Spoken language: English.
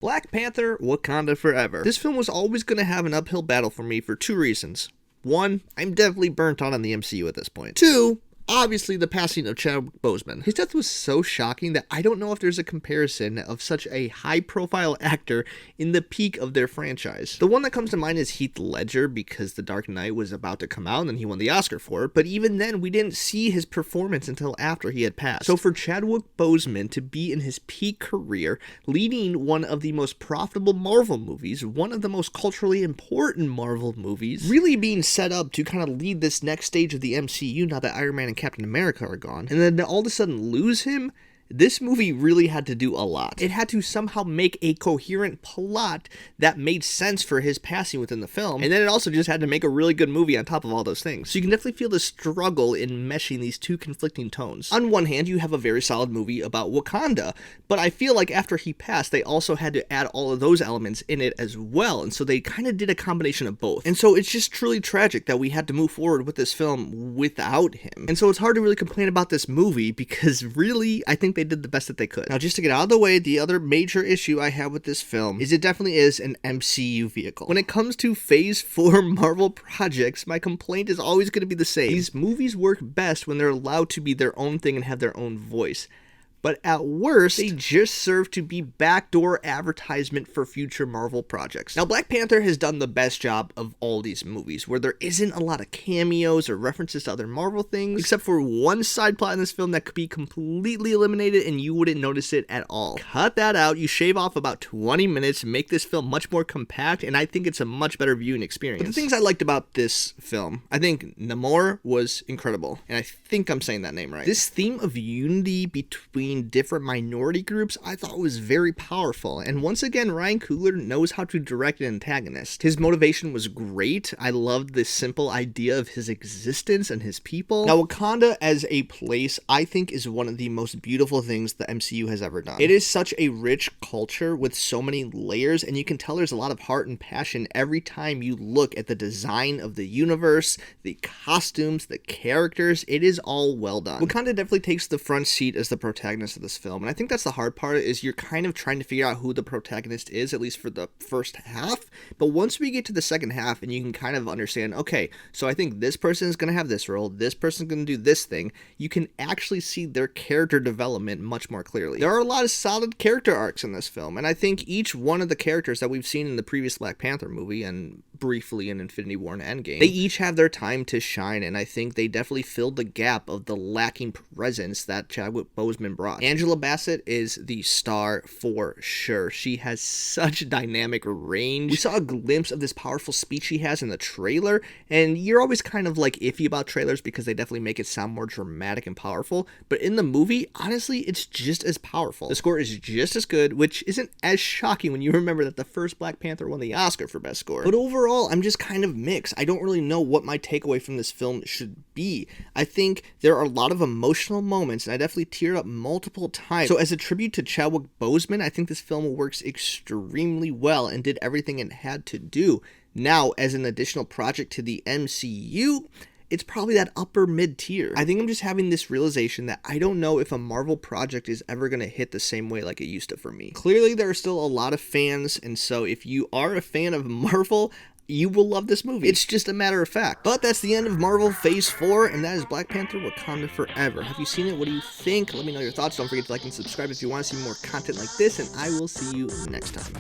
Black Panther, Wakanda Forever. This film was always going to have an uphill battle for me for two reasons. One, I'm definitely burnt out on the MCU at this point. Two, obviously the passing of Chadwick Boseman. His death was so shocking that I don't know if there's a comparison of such a high-profile actor in the peak of their franchise. The one that comes to mind is Heath Ledger, because The Dark Knight was about to come out and he won the Oscar for it, but even then we didn't see his performance until after he had passed. So for Chadwick Boseman to be in his peak career, leading one of the most profitable Marvel movies, one of the most culturally important Marvel movies, really being set up to kind of lead this next stage of the MCU now that Iron Man and Captain America are gone, and then to all of a sudden lose him, this movie really had to do a lot. It had to somehow make a coherent plot that made sense for his passing within the film, and then it also just had to make a really good movie on top of all those things. So you can definitely feel the struggle in meshing these two conflicting tones. On one hand, you have a very solid movie about Wakanda, but I feel like after he passed, they also had to add all of those elements in it as well, and so they kind of did a combination of both. And so it's just truly tragic that we had to move forward with this film without him. And so it's hard to really complain about this movie, because really, I think they did the best that they could. Now, just to get out of the way, the other major issue I have with this film is it definitely is an MCU vehicle. When it comes to Phase 4 Marvel projects, my complaint is always going to be the same. These movies work best when they're allowed to be their own thing and have their own voice. But at worst, they just serve to be backdoor advertisement for future Marvel projects. Now, Black Panther has done the best job of all these movies, where there isn't a lot of cameos or references to other Marvel things, except for one side plot in this film that could be completely eliminated and you wouldn't notice it at all. Cut that out, you shave off about 20 minutes, make this film much more compact, and I think it's a much better viewing experience. But the things I liked about this film, I think Namor was incredible, and I think I'm saying that name right. This theme of unity between different minority groups I thought was very powerful, and once again Ryan Coogler knows how to direct an antagonist. His motivation was great. I loved the simple idea of his existence and his people. Now, Wakanda as a place I think is one of the most beautiful things the MCU has ever done. It is such a rich culture with so many layers, and you can tell there's a lot of heart and passion every time you look at the design of the universe, the costumes, the characters. It is all well done. Wakanda definitely takes the front seat as the protagonist of this film, and I think that's the hard part, is you're kind of trying to figure out who the protagonist is, at least for the first half. But once we get to the second half and you can kind of understand, okay, so I think this person is going to have this role, this person's going to do this thing, you can actually see their character development much more clearly. There are a lot of solid character arcs in this film, and I think each one of the characters that we've seen in the previous Black Panther movie and briefly in Infinity War and Endgame, they each have their time to shine, and I think they definitely filled the gap of the lacking presence that Chadwick Boseman brought. Angela Bassett is the star for sure. She has such dynamic range. We saw a glimpse of this powerful speech she has in the trailer, and you're always kind of like iffy about trailers because they definitely make it sound more dramatic and powerful, but in the movie, honestly, it's just as powerful. The score is just as good, which isn't as shocking when you remember that the first Black Panther won the Oscar for Best Score. But overall, I'm just kind of mixed. I don't really know what my takeaway from this film should be. I think there are a lot of emotional moments, and I definitely teared up multiple times. So as a tribute to Chadwick Boseman, I think this film works extremely well and did everything it had to do. Now, as an additional project to the MCU, it's probably that upper mid tier. I think I'm just having this realization that I don't know if a Marvel project is ever going to hit the same way like it used to for me. Clearly, there are still a lot of fans, and so if you are a fan of Marvel, you will love this movie. It's just a matter of fact. But that's the end of Marvel Phase 4, and that is Black Panther Wakanda Forever. Have you seen it? What do you think? Let me know your thoughts. Don't forget to like and subscribe if you want to see more content like this, and I will see you next time.